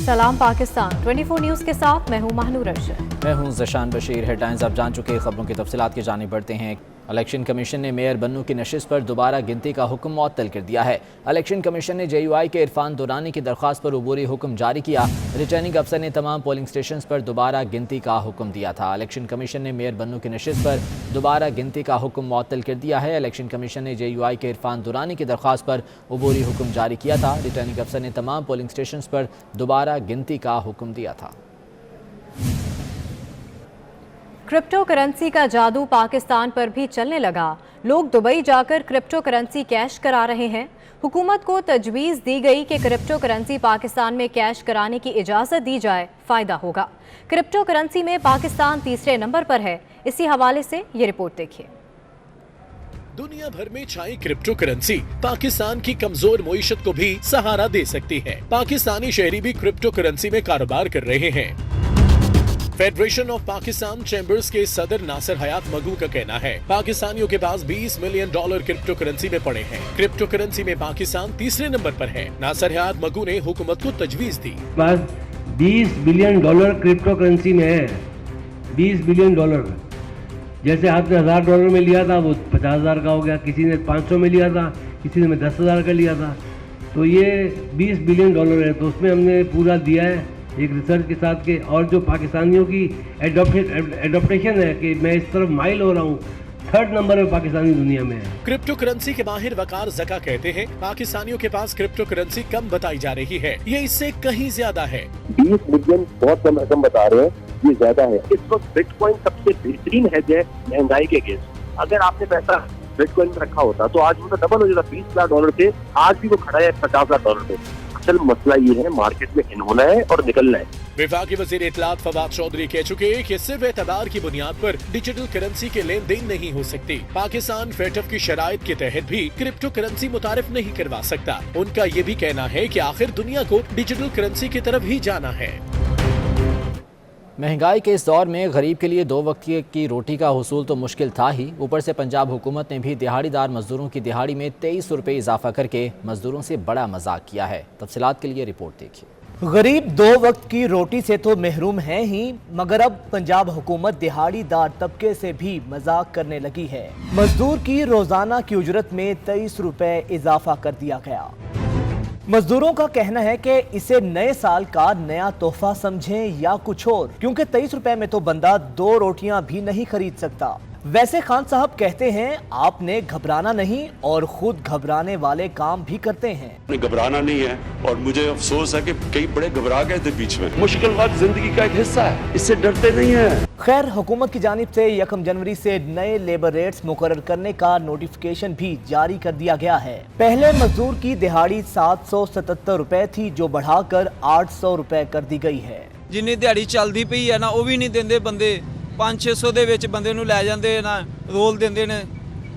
सलाम पाकिस्तान 24 न्यूज़ के साथ मैं हूं महानूर अरशद। मैं हूं ज़शान बशीर। हेडलाइंस आप जान चुके खबरों की तफसीलात की जानिब बढ़ते हैं। इलेक्शन कमीशन ने मेयर बन्नू की नशिस्त पर दोबारा गिनती का हुक्म मुअत्तल कर दिया है। इलेक्शन कमीशन ने JUI के इरफान दुरानी की दरख्वास्त पर अबूरी हुक्म जारी किया। रिटर्निंग अफसर ने तमाम पोलिंग स्टेशन पर दोबारा गिनती का हुक्म दिया था। इलेक्शन कमीशन ने मेयर बन्नू की नशिस्त पर दोबारा गिनती का हुक्म मुअत्तल कर दिया है। इलेक्शन कमीशन ने JUI के इरफान दुरानी की दरख्वास्त पर अबूरी हुक्म जारी किया था। रिटर्निंग अफसर ने तमाम पोलिंग स्टेशन पर दोबारा गिनती का हुक्म दिया था। क्रिप्टो करेंसी का जादू पाकिस्तान पर भी चलने लगा। लोग दुबई जाकर क्रिप्टो करेंसी कैश करा रहे हैं। हुकूमत को तजवीज़ दी गई कि क्रिप्टो करेंसी पाकिस्तान में कैश कराने की इजाज़त दी जाए, फ़ायदा होगा। क्रिप्टो करेंसी में पाकिस्तान तीसरे नंबर पर है। इसी हवाले से ये रिपोर्ट देखिए। दुनिया भर में छाई क्रिप्टो करेंसी पाकिस्तान की कमजोर मईशत को भी सहारा दे सकती है। पाकिस्तानी शहरी भी क्रिप्टो करेंसी में कारोबार कर रहे हैं। फेडरेशन ऑफ पाकिस्तान चैम्बर्स के सदर नासिर हयात मगू का कहना है, पाकिस्तानियों के पास $20 मिलियन क्रिप्टो करेंसी में पड़े हैं। क्रिप्टो करेंसी में पाकिस्तान तीसरे नंबर पर है। नासिर हयात मगू ने हुकूमत को तजवीज़ दी। बस $20 बिलियन क्रिप्टो करेंसी में है। $20 बिलियन जैसे आपने $1000 में लिया था वो 50,000 का हो गया, किसी ने 500 में लिया था, किसी ने 10,000 का लिया था। तो ये $20 बिलियन है। तो उसमें हमने पूरा दिया है एक रिसर्च के साथ के, और जो पाकिस्तानियों की एडॉप्टेशन है कि मैं इस तरफ माइल हो रहा हूँ, 3rd नंबर में पाकिस्तानी दुनिया में है। क्रिप्टो करेंसी के माहिर वकार ज़का कहते हैं, पाकिस्तानियों के पास क्रिप्टो करेंसी कम बताई जा रही है। ये इससे कहीं ज्यादा है। 20 मिलियन बहुत कम रकम बता रहे हैं, ये ज्यादा है। इस वक्त बिटकॉइन सबसे बेहतरीन हेज है महंगाई के अगेंस्ट। अगर आपने पैसा बिटकॉइन में रखा होता तो आज वो तो डबल हो जाता। $20 लाख थे, आज भी वो खड़ा है $50 लाख पे। असल मसला ये है मार्केट में इन होना है और निकलना है। विभाग के वजीर इत्तलात फवाद चौधरी कह चुके हैं कि सिर्फ एतबार की बुनियाद पर डिजिटल करेंसी के लेन देन नहीं हो सकती। पाकिस्तान फेटफ की शराइत के तहत भी क्रिप्टो करेंसी मुतारिफ नहीं करवा सकता। उनका ये भी कहना है कि आखिर दुनिया को डिजिटल करेंसी की तरफ ही जाना है। महंगाई के इस दौर में गरीब के लिए 2 वक्त की रोटी का हुसूल तो मुश्किल था ही, ऊपर से पंजाब हुकूमत ने भी दिहाड़ीदार मजदूरों की दिहाड़ी में 23 रुपये इजाफा करके मजदूरों से बड़ा मजाक किया है। तफसीलात के लिए रिपोर्ट देखिए। गरीब 2 वक्त की रोटी से तो महरूम हैं ही, मगर अब पंजाब हुकूमत दिहाड़ीदार तबके से भी मजाक करने लगी है। मजदूर की रोजाना की उजरत में 23 रुपये इजाफा कर दिया गया। मजदूरों का कहना है कि इसे नए साल का नया तोहफा समझें या कुछ और, क्योंकि 23 रुपए में तो बंदा 2 रोटियां भी नहीं खरीद सकता। वैसे खान साहब कहते हैं आपने घबराना नहीं और खुद घबराने वाले काम भी करते हैं। घबराना नहीं है और मुझे अफसोस है कि कई बड़े घबरा गए थे बीच में। मुश्किल वक्त जिंदगी का एक हिस्सा है, इससे डरते नहीं है। खैर, हुकूमत की जानिब से 1 जनवरी से नए लेबर रेट्स मुकर्रर करने का नोटिफिकेशन भी जारी कर दिया गया है। पहले मजदूर की दिहाड़ी 777 रुपए थी, जो बढ़ाकर 800 रुपए कर दी गई है। जिन्नी दिहाड़ी चलती पई है ना, वो भी नहीं देंदे बंदे। 500-600 ਦੇ ਵਿੱਚ ਬੰਦੇ ਨੂੰ ਲੈ ਜਾਂਦੇ ਨਾ, ਰੋਲ ਦਿੰਦੇ ਨੇ,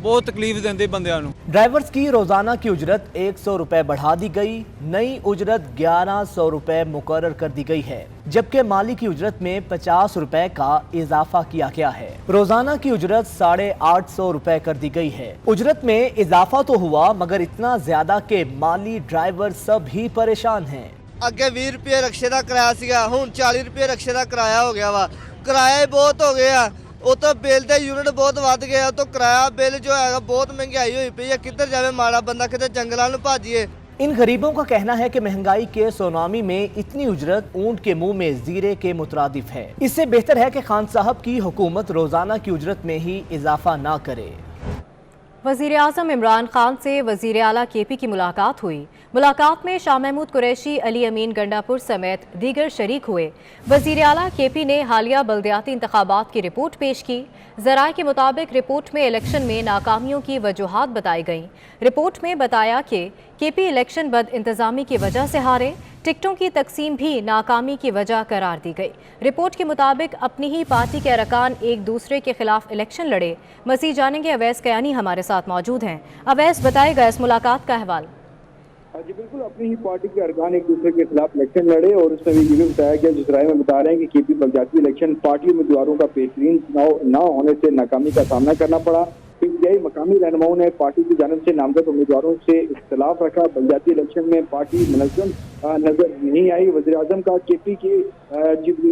बहुत तकलीफ देंदे बंदियां नूं। ड्राइवर्स की रोजाना की उजरत 100 रुपए बढ़ा दी गई। नई उजरत 1100 रुपए मुकर्रर कर दी गई है, जबकि माली की उजरत में 50 रुपए का इजाफा किया गया है। रोजाना की उजरत 850 रुपए कर दी गई है। उजरत में इजाफा तो हुआ, मगर इतना ज्यादा कि माली ड्राइवर सब ही परेशान हैं। अगे 20 रुपये रक्शे का किराया सीगा, हुण 40 रुपये रक्शे का किराया हो गया वा। किराया बहुत हो गया, वो तो बिल के यूनिट बहुत वध गया, तो किराया बिल जो है बहुत महंगाई हुई पई है। किधर जावे माड़ा बंदा, किधर जंगलों में भाजिए। इन गरीबों का कहना है कि महंगाई के सुनामी में इतनी उजरत ऊंट के मुंह में जीरे के मुतरादिफ है। इससे बेहतर है कि खान साहब की हुकूमत रोजाना की उजरत में ही इजाफा ना करे। वज़ीर आज़म इमरान खान से वज़ीर आला KP की मुलाकात हुई। मुलाकात में शाह महमूद कुरैशी, अली अमीन गंडापुर समेत दीगर शरीक हुए। वज़ीर आला KP ने हालिया बल्दियाती इंतखाबात की रिपोर्ट पेश की। ज़राए के मुताबिक रिपोर्ट में इलेक्शन में नाकामियों की वजूहात बताई गईं। रिपोर्ट में बताया कि KP इलेक्शन बद इंतज़ामी की वजह से हारे। टिकटों की तकसीम भी नाकामी की वजह करार दी गई। रिपोर्ट के मुताबिक अपनी ही पार्टी के अरकान एक दूसरे के खिलाफ इलेक्शन लड़े। मज़ीद जानेंगे, अवैस कयानी हमारे साथ मौजूद हैं। अवैस, बताएगा इस मुलाकात का अहवाल। जी बिल्कुल, अपनी ही पार्टी के अरकान एक दूसरे के खिलाफ इलेक्शन लड़े और उसमें भी ये भी बताया गया, जिस राय में बता रहे हैं कि केपी बलजाती इलेक्शन पार्टी उम्मीदवारों का बेहतरीन चुनाव न होने से नाकामी का सामना करना पड़ा। पीटीआई मकामी रहनुमाओं ने पार्टी की जानिब से नामजद उम्मीदवारों से इख्तलाफ रखा। बलजाती इलेक्शन में पार्टी मुनज़्ज़म नजर नहीं आई। वज़ीर आज़म का केपी के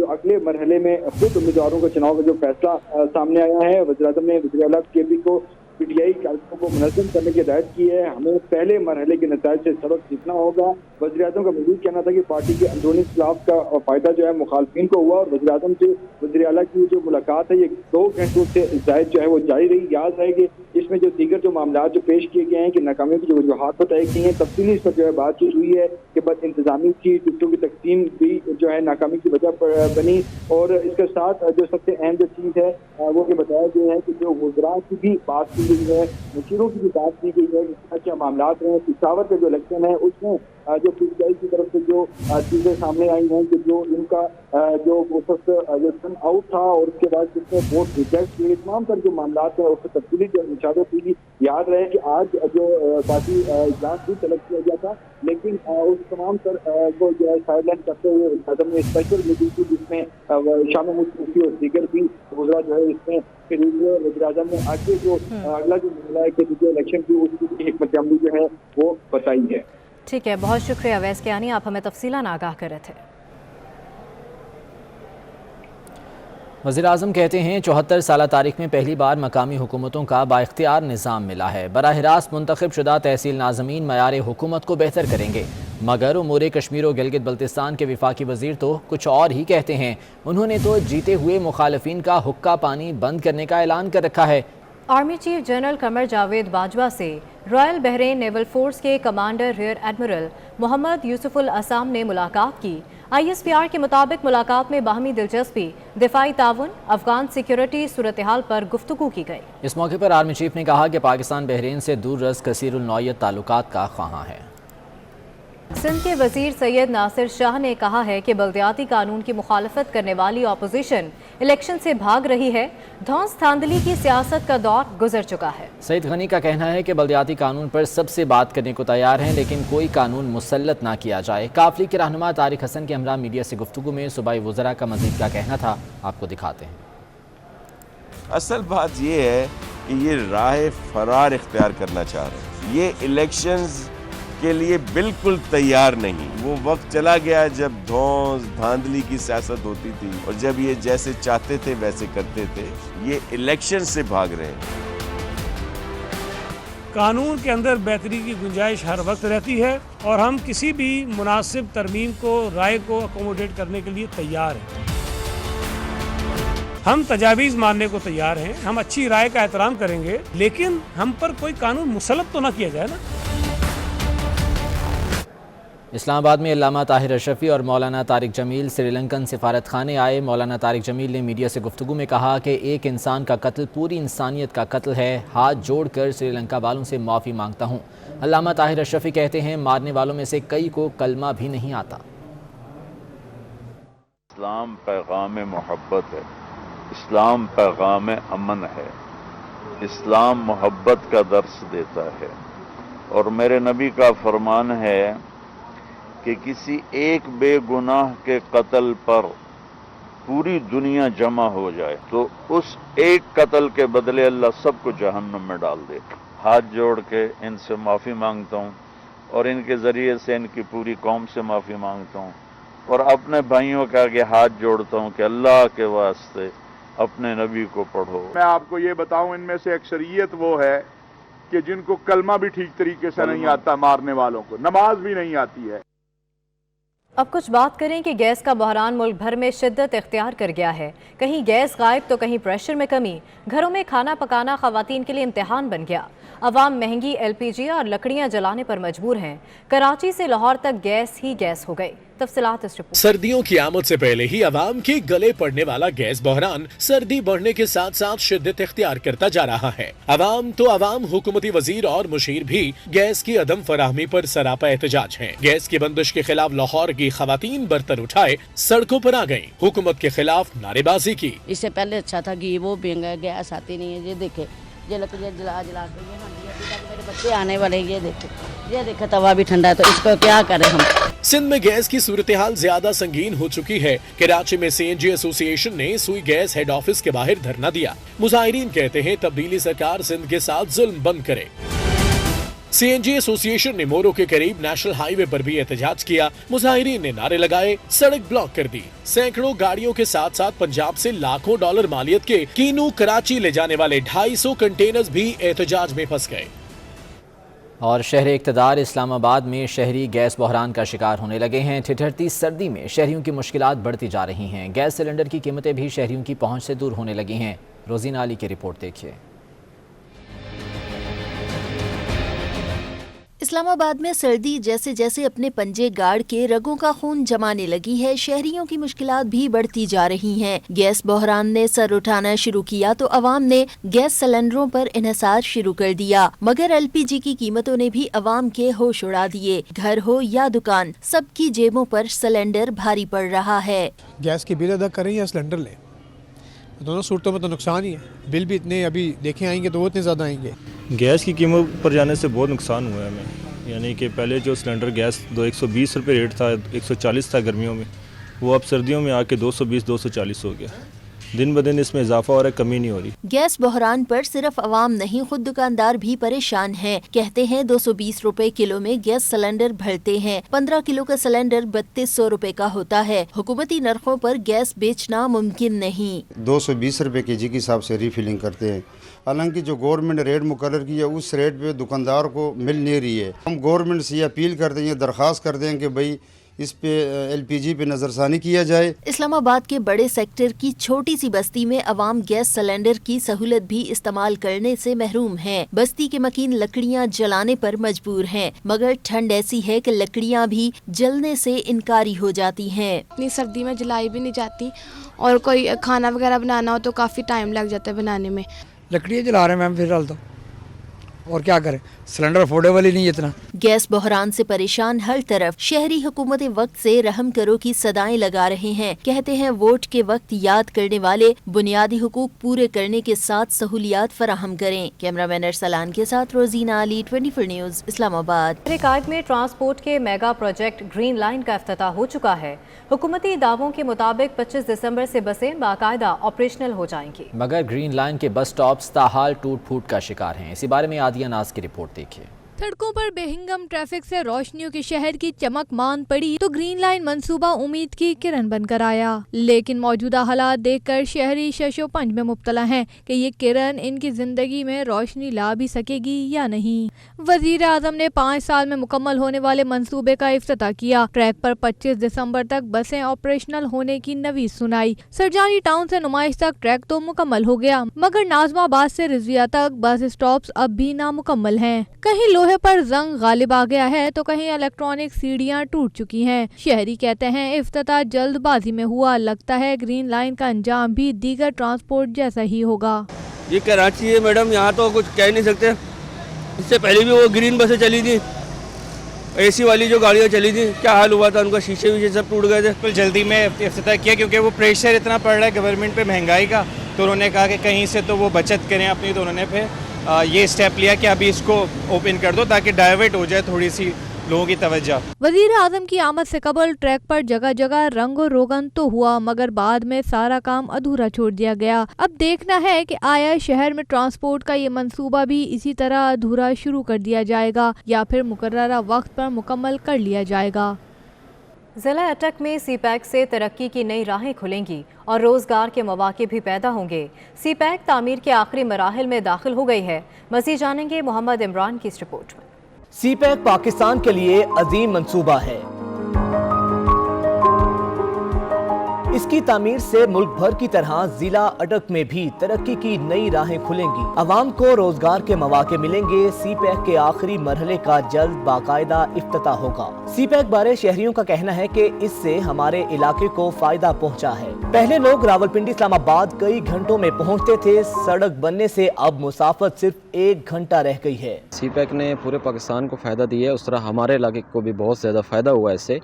अगले मरहले में खुद उम्मीदवारों के चुनाव का जो फैसला सामने आया है, वज़ीर आज़म ने वज़ीर आला केपी को पीटीआई कार्यक्रमों को मुनज़्ज़म करने की हिदायत की है। हमें पहले मरहले के नताइज से सबक सीखना होगा। वज़ीर आज़म का मज़ीद कहना था कि पार्टी के अंदरूनी इख्तिलाफ का फायदा जो है मुखालफिन को हुआ और वज़ीर आज़म से वज़ीर आला की जो मुलाकात है ये 2 घंटों से ज़ायद जो है वो जारी रही। याद रहेगी इसमें जो दीगर जो मामला जो पेश किए गए हैं कि नाकामी की जो वजूहात बताई गई हैं, तफसीली इस पर जो है बातचीत हुई है कि बद इंतजामी की टिकटों की तकसीम भी जो है नाकामी की वजह बनी। और इसके साथ जो सबसे अहम जो चीज़ है वो ये बताया गया है कि जो वज़रा की भी बात की गई है, मुशीरों की भी बात की गई है, क्या मामला रहे। पिशावर का जो इलेक्शन है उसमें जो पीटीआई की तरफ से जो चीज़ें सामने आई हैं कि जो इनका जो टर्न आउट था और उसके बाद जिसने वोट रिजेक्ट किए, तमाम तर जो मामला है उससे तब्दीली जो मुशावरत हुई। याद रहे कि आज जो पार्टी इजलास भी तलब किया गया था, लेकिन उस तमाम तर को जो है साइडलाइन करते हुए आज़म ने स्पेशल मीटिंग की जिसमें शामिल मुस्तफ़ी और दीगर भी गुजरा जो है इसमें फिर वज़ीर आज़म ने आगे जो अगला जो मामला है कि जो इलेक्शन की उसकी हिकमत अमली जो है वो बताई है। ठीक है, बहुत शुक्रिया अवैस कियानी, आप हमें तफसीलान आगाह कर रहे थे। वज़ीर आज़म कहते हैं 74 साल तारीख में पहली बार मकामी हुकूमतों का बाइख्तियार निज़ाम मिला है। बराह रास्त मुंतखब शुदा तहसील नाज़मीन मयार हुकूमत को बेहतर करेंगे। मगर उमूर कश्मीर और गिलगित बल्तिस्तान के विफाकी वज़ीर तो कुछ और ही कहते हैं। उन्होंने तो जीते हुए मुखालफिन का हुक्का पानी बंद करने का ऐलान कर रखा है। Army chief general Qamar Javed Bajwa से रॉयल बहरेन नेवल फोर्स के commander rear admiral Mohammed Yusuf al Asam ने मुलाकात की। ISPR के मुताबिक मुलाकात में बाहमी दिलचस्पी, दिफाई ताउन, अफगान सिक्योरिटी सूरत हाल पर गुफ्तगू की गई। इस मौके पर आर्मी चीफ ने कहा कि पाकिस्तान बहरीन से दूर रस कसीरुल नौयत ताल्लुकात का ख्वाहां है। सिंध के वजीर सैयद नासिर शाह ने कहा है कि बल्दियाती कानून की मुखालफत करने वाली अपोजिशन इलेक्शन से भाग रही है। धौंस धांधली की सियासत का दौर गुजर चुका है। सईद गनी का कहना है कि बल्दियाती कानून पर सबसे बात करने को तैयार हैं, लेकिन कोई कानून मुसल्लत ना किया जाए। काफली के रहनुमा तारिक हसन के हमरा मीडिया से गुफ्तगू में सूबाई वज़रा का मज़ीद क्या कहना था, आपको दिखाते हैं। असल बात ये है कि ये राह फरार इख्तियार करना चाह रहे हैं। ये इलेक्शंस के लिए बिल्कुल तैयार नहीं। वो वक्त चला गया जब धौंस धांधली की सियासत होती थी और जब ये जैसे चाहते थे वैसे करते थे। ये इलेक्शन से भाग रहे हैं। कानून के अंदर बेहतरी की गुंजाइश हर वक्त रहती है और हम किसी भी मुनासिब तरमीम को, राय को अकोमोडेट करने के लिए तैयार हैं। हम तजावीज़ मानने को तैयार हैं, हम अच्छी राय का एहतराम करेंगे, लेकिन हम पर कोई कानून मुसल्लत तो ना किया जाए ना। इस्लामाबाद में अल्लामा ताहिर अशरफी और मौलाना तारिक जमील श्रीलंकन सिफारत खाने आए। मौलाना तारिक जमील ने मीडिया से गुफ्तगू में कहा कि एक इंसान का कत्ल पूरी इंसानियत का कत्ल है। हाथ जोड़कर श्रीलंका वालों से माफ़ी मांगता हूँ। अल्लामा ताहिर अशरफी कहते हैं मारने वालों में से कई को कलमा भी नहीं आता। इस्लाम पैगाम मोहब्बत है, इस्लाम पैगाम अमन है, इस्लाम मोहब्बत का दर्स देता है। और मेरे नबी का फरमान है कि किसी एक बेगुनाह के कत्ल पर पूरी दुनिया जमा हो जाए तो उस एक कत्ल के बदले अल्लाह सबको जहन्नम में डाल दे। हाथ जोड़ के इनसे माफ़ी मांगता हूँ और इनके ज़रिए से इनकी पूरी कौम से माफ़ी मांगता हूँ और अपने भाइयों के आगे हाथ जोड़ता हूँ कि अल्लाह के वास्ते अपने नबी को पढ़ो। मैं आपको ये बताऊँ, इनमें से अक्सरियत वो है कि जिनको कलमा भी ठीक तरीके से नहीं आता, मारने वालों को नमाज भी नहीं आती है। अब कुछ बात करें कि गैस का बहरान मुल्क भर में शिद्दत इख्तियार कर गया है। कहीं गैस गायब तो कहीं प्रेशर में कमी। घरों में खाना पकाना ख़वातीन के लिए इम्तिहान बन गया। अवाम महंगी LPG और लकड़ियां जलाने पर मजबूर हैं। कराची से लाहौर तक गैस ही गैस हो गई। तफसीलात इस रिपोर्ट। सर्दियों की आमद से पहले ही अवाम के गले पड़ने वाला गैस बहरान सर्दी बढ़ने के साथ साथ शिद्दत इख्तियार करता जा रहा है। अवाम तो अवाम, हुकूमती वजीर और मुशीर भी गैस की अदम फराहमी पर सरापा एहतजाज हैं। गैस की बंदिश के खिलाफ लाहौर की खवातीन बर्तन उठाए सड़कों पर आ गयी, हुकूमत के खिलाफ नारेबाजी की। इससे पहले अच्छा था कि वो महंगा गैस आती नहीं है। ये देखे ये लकड़ियाँ जला बच्चे आने वाले, ये देखे तवा भी ठंडा है, तो इसको क्या करें हम। सिंध में गैस की सूरत हाल ज्यादा संगीन हो चुकी है। कराची में सीएनजी एसोसिएशन ने सुई गैस हेड ऑफिस के बाहर धरना दिया। मुजाहिरीन कहते हैं तब्दीली सरकार सिंध के साथ जुल्म बंद करे। सीएनजी एसोसिएशन ने मोरो के करीब नेशनल हाईवे पर भी एहतजाज किया। मुजाहिरीन ने नारे लगाए, सड़क ब्लॉक कर दी। सैकड़ों गाड़ियों के साथ साथ पंजाब से लाखों डॉलर मालियत के कीनू कराची ले जाने वाले 250 कंटेनर्स भी एहतजाज में फंस गए। और शहर इक़्तिदार इस्लामाबाद में शहरी गैस बहरान का शिकार होने लगे हैं। ठिठुरती सर्दी में शहरियों की मुश्किलात बढ़ती जा रही हैं। गैस सिलेंडर की कीमतें भी शहरियों की पहुंच से दूर होने लगी हैं। रोजीना अली की रिपोर्ट देखिए। इस्लामाबाद में सर्दी जैसे जैसे अपने पंजे गाड़ के रगों का खून जमाने लगी है, शहरियों की मुश्किलात भी बढ़ती जा रही हैं। गैस बहरान ने सर उठाना शुरू किया तो अवाम ने गैस सिलेंडरों पर इन्हिसार शुरू कर दिया, मगर एलपीजी की कीमतों ने भी अवाम के होश उड़ा दिए। घर हो या दुकान, सबकी जेबों पर सिलेंडर भारी पड़ रहा है। गैस की बिल अदा करें या सिलेंडर लें, दोनों सूरतों में तो नुकसान ही है। बिल भी इतने अभी देखे आएंगे तो वो इतने ज़्यादा आएंगे। गैस की कीमत पर जाने से बहुत नुकसान हुआ है हमें। यानी कि पहले जो सिलेंडर गैस 120 रुपये रेट था, 140 था गर्मियों में, वो अब सर्दियों में आके 220-240 हो गया। दिन ब दिन इसमें इजाफा हो रहा है, कमी नहीं हो रही। गैस बहरान पर सिर्फ अवाम नहीं, खुद दुकानदार भी परेशान हैं। कहते हैं 220 रुपए किलो में गैस सिलेंडर भरते हैं। 15 किलो का सिलेंडर 3200 रुपए का होता है। हुकूमती नरखों पर गैस बेचना मुमकिन नहीं। 220 रुपए केजी के हिसाब से रीफिलिंग करते हैं। हालांकि जो गवर्नमेंट ने रेट मुकर्रर की है उस रेट पे दुकानदार को मिल नहीं रही है। हम गवर्नमेंट से अपील करते हैं, दरख्वास्त करते हैं कि भाई इस पे एलपीजी पे नजरसानी किया जाए। इस्लामाबाद के बड़े सेक्टर की छोटी सी बस्ती में अवाम गैस सिलेंडर की सहूलत भी इस्तेमाल करने से महरूम है। बस्ती के मकीन लकड़ियां जलाने पर मजबूर हैं, मगर ठंड ऐसी है कि लकड़ियां भी जलने से इनकारी हो जाती हैं। इतनी सर्दी में जलाई भी नहीं जाती और कोई खाना वगैरह बनाना हो तो काफ़ी टाइम लग जाता है बनाने में। लकड़ियाँ जला रहे हैं मैम फिलहाल तो, और क्या करें, सिलेंडर अफोर्डेबल ही नहीं है इतना। गैस बहरान से परेशान हर तरफ शहरी हुकूमत वक्त से रहम करो की सदाएं लगा रहे हैं। कहते हैं वोट के वक्त याद करने वाले बुनियादी हुकूक पूरे करने के साथ सहूलियात फराहम करें। कैमरामैन अरसलान के साथ रोजीना अली, 24 न्यूज़, इस्लामाबाद। कायद में ट्रांसपोर्ट के मेगा प्रोजेक्ट ग्रीन लाइन का इफ्तिताह हो चुका है। हुकूमती दावों के मुताबिक 25 दिसंबर से बसें बाकायदा ऑपरेशनल हो जाएंगी, मगर ग्रीन लाइन के बस स्टॉप्स ताहाल टूट फूट का शिकार हैं। इसी बारे में आदिया नाज की रिपोर्ट देखिए। सड़कों पर बेहिंगम ट्रैफिक से रोशनियों के शहर की चमक मान पड़ी तो ग्रीन लाइन मंसूबा उम्मीद की किरण बनकर आया, लेकिन मौजूदा हालात देखकर शहरी शशोपंज में मुब्तला हैं कि ये किरण इनकी जिंदगी में रोशनी ला भी सकेगी या नहीं। वजीर आजम ने 5 साल में मुकम्मल होने वाले मंसूबे का इफ्तिताह किया। ट्रैक पर 25 दिसंबर तक बसें ऑपरेशनल होने की नवीज सुनाई। सरजानी टाउन से नुमाइश तक ट्रैक तो मुकम्मल हो गया, मगर नाजमाबाद से रिजविया तक बस स्टॉप्स अब भी नामुकम्मल हैं। कहीं लोहे पर जंग गालिब आ गया है तो कहीं इलेक्ट्रॉनिक सीढ़ियां टूट चुकी हैं। शहरी कहते हैं इफ्तिताह जल्दबाजी में हुआ, लगता है ग्रीन लाइन का अंजाम भी दीगर ट्रांसपोर्ट जैसा ही होगा। ये कराची है मैडम, यहाँ तो कुछ कह नहीं सकते। इससे पहले भी वो ग्रीन बसें चली थी, एसी वाली जो गाड़ियाँ चली थी, क्या हाल हुआ था उनका, शीशे वीशे सब टूट गए थे। बिल्कुल जल्दी में इफ्तिताह किया क्योंकि वो प्रेशर इतना पड़ रहा है गवर्नमेंट पे महंगाई का, तो उन्होंने कहा कि कहीं से तो वो बचत करें अपनी, तो उन्होंने फिर ये स्टेप लिया कि अभी इसको ओपन कर दो ताकि डाइवर्ट हो जाए थोड़ी सी लोगों की तवज्जो। वजीर आजम की आमद से कबल ट्रैक पर जगह जगह रंगो रोगन तो हुआ, मगर बाद में सारा काम अधूरा छोड़ दिया गया। अब देखना है कि आया शहर में ट्रांसपोर्ट का ये मंसूबा भी इसी तरह अधूरा शुरू कर दिया जाएगा या फिर मुकर्ररा वक्त पर मुकम्मल कर लिया जाएगा। जिला अटक में सीपैक से तरक्की की नई राहें खुलेंगी और रोजगार के मौके भी पैदा होंगे। सीपैक तामीर के आखिरी मराहिल में दाखिल हो गई है। मज़ीद जानेंगे मोहम्मद इमरान की इस रिपोर्ट में। सीपैक पाकिस्तान के लिए अजीम मंसूबा है। इसकी तामीर से मुल्क भर की तरह जिला अटक में भी तरक्की की नई राहें खुलेंगी। अवाम को रोजगार के मौके मिलेंगे। सीपैक के आखिरी मरहले का जल्द बाकायदा इफ्तिताह होगा। सीपैक बारे शहरियों का कहना है कि इससे हमारे इलाके को फायदा पहुंचा है। पहले लोग रावलपिंडी इस्लामाबाद कई घंटों में पहुंचते थे, सड़क बनने से अब मुसाफत सिर्फ 1 घंटा रह गई है। सीपैक ने पूरे पाकिस्तान को फायदा दिया है, उस तरह हमारे इलाके को भी बहुत ज्यादा फायदा हुआ है इससे।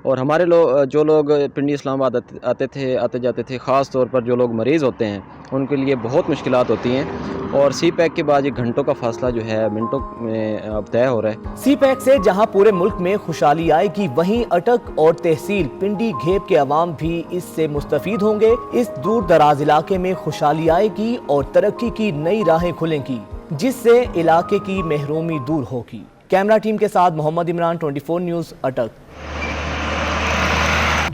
اور ہمارے جو لوگ پنڈی اسلام آباد آتے جاتے تھے، خاص طور پر جو لوگ مریض ہوتے ہیں ان کے لیے بہت مشکلات ہوتی ہیں، اور سی پیک کے بعد یہ گھنٹوں کا فاصلہ جو ہے منٹوں میں اب طے ہو رہا ہے۔ سی پیک سے جہاں پورے ملک میں خوشحالی آئے گی، وہیں اٹک اور تحصیل پنڈی گھیب کے عوام بھی اس سے مستفید ہوں گے۔ اس دور دراز علاقے میں خوشحالی آئے گی اور ترقی کی نئی راہیں کھلیں گی، جس سے علاقے کی محرومی دور ہوگی۔ کیمرہ ٹیم کے ساتھ محمد عمران، 24 نیوز، اٹک۔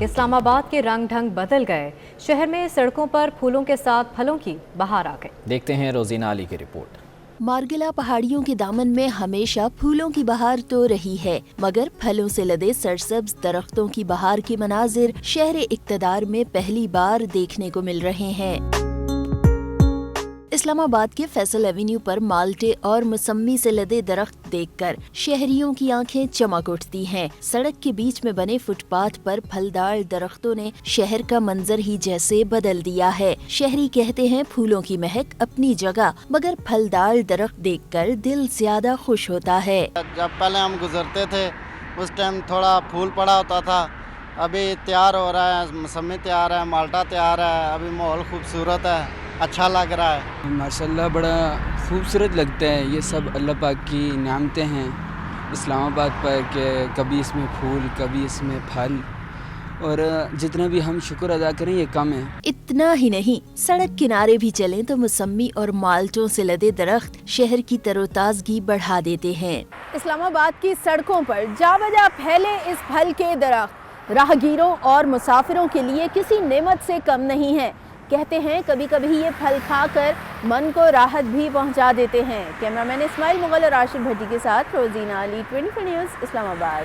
اسلام آباد کے رنگ ڈھنگ بدل گئے، شہر میں سڑکوں پر پھولوں کے ساتھ پھلوں کی بہار آ گئی۔ دیکھتے ہیں روزینہ علی کی رپورٹ۔ مارگلا پہاڑیوں کے دامن میں ہمیشہ پھولوں کی بہار تو رہی ہے، مگر پھلوں سے لدے سرسبز درختوں کی بہار کے مناظر شہر اقتدار میں پہلی بار دیکھنے کو مل رہے ہیں۔ اسلام آباد کے فیصل ایوینیو پر مالٹے اور موسمی سے لدے درخت دیکھ کر شہریوں کی آنکھیں چمک اٹھتی ہیں۔ سڑک کے بیچ میں بنے فٹ پاتھ پر پھلدار درختوں نے شہر کا منظر ہی جیسے بدل دیا ہے۔ شہری کہتے ہیں پھولوں کی مہک اپنی جگہ، مگر پھلدار درخت دیکھ کر دل زیادہ خوش ہوتا ہے۔ جب پہلے ہم گزرتے تھے اس ٹائم تھوڑا پھول پڑا ہوتا تھا، ابھی تیار ہو رہا ہے، موسمی تیار ہے، مالٹا تیار ہے، ابھی ماحول خوبصورت ہے، اچھا لگ رہا ہے۔ ماشاءاللہ بڑا خوبصورت لگتا ہے، یہ سب اللہ پاک کی نعمتیں ہیں اسلام آباد پر، کہ کبھی اس میں پھول کبھی اس میں پھل، اور جتنا بھی ہم شکر ادا کریں یہ کم ہے۔ اتنا ہی نہیں، سڑک کنارے بھی چلیں تو موسمی اور مالٹوں سے لدے درخت شہر کی تر و تازگی بڑھا دیتے ہیں۔ اسلام آباد کی سڑکوں پر جا بجا پھیلے اس پھل کے درخت راہگیروں اور مسافروں کے لیے کسی نعمت سے کم نہیں ہیں۔ کہتے ہیں کبھی کبھی یہ پھل کھا کر من کو راحت بھی پہنچا دیتے ہیں۔ کیمرامین اسماعیل مغل اور راشد بھٹی کے ساتھ روزینہ علی، 24 نیوز، اسلام آباد۔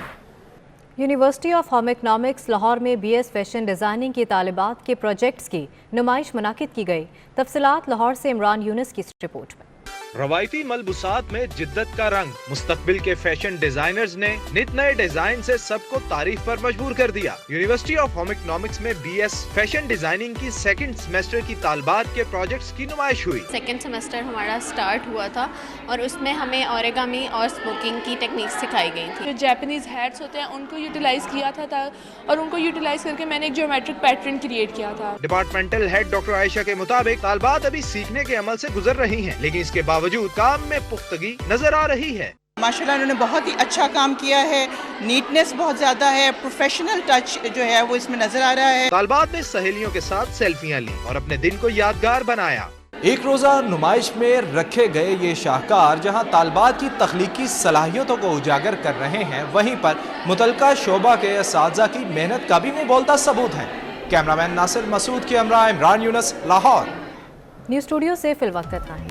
University of home economics Lahore میں بی ایس فیشن ڈیزائننگ کی طالبات کے پروجیکٹس کی نمائش منعقد کی گئی۔ تفصیلات لاہور سے عمران یونس کی رپورٹ میں۔ روایتی ملبوسات میں جدت کا رنگ، مستقبل کے فیشن ڈیزائنرز نے نت نئے ڈیزائن سے سب کو تعریف پر مجبور کر دیا۔ یونیورسٹی آف ہوم اکنامکس میں بی ایس فیشن ڈیزائننگ کی سیکنڈ سیمسٹر کی طالبات کے پروجیکٹس کی نمائش ہوئی۔ سیکنڈ سیمسٹر ہمارا سٹارٹ ہوا تھا اور اس میں ہمیں اوریگامی اور اسموکنگ کی ٹیکنیکس سکھائی گئی تھی۔ جو جیپنیز ہیٹس ہوتے ہیں ان کو یوٹیلائز کیا تھا اور ان کو یوٹیلائز کر کے میں نے ایک جیومیٹرک پیٹرن کریٹ کیا تھا۔ ڈپارٹمنٹل ہیڈ ڈاکٹر عائشہ کے مطابق طالبات ابھی سیکھنے کے عمل سے گزر رہی ہیں، لیکن اس کے باوجود کام میں پختگی نظر آ رہی ہے۔ ماشاءاللہ انہوں نے بہت ہی اچھا کام کیا ہے، نیٹنس بہت زیادہ ہے، پروفیشنل ٹچ جو ہے وہ اس میں نظر آ رہا ہے۔ طالبات نے سہیلیوں کے ساتھ سیلفیاں لی اور اپنے دن کو یادگار بنایا۔ ایک روزہ نمائش میں رکھے گئے یہ شاہکار جہاں طالبات کی تخلیقی صلاحیتوں کو اجاگر کر رہے ہیں، وہیں پر متعلقہ شعبہ کے اساتذہ کی محنت کا بھی منہ بولتا ثبوت ہے۔ کیمرامین ناصر مسعود کے ہمراہ عمران یونس، لاہور۔ نیوز اسٹوڈیو سے فی الوقت اتنا ہی۔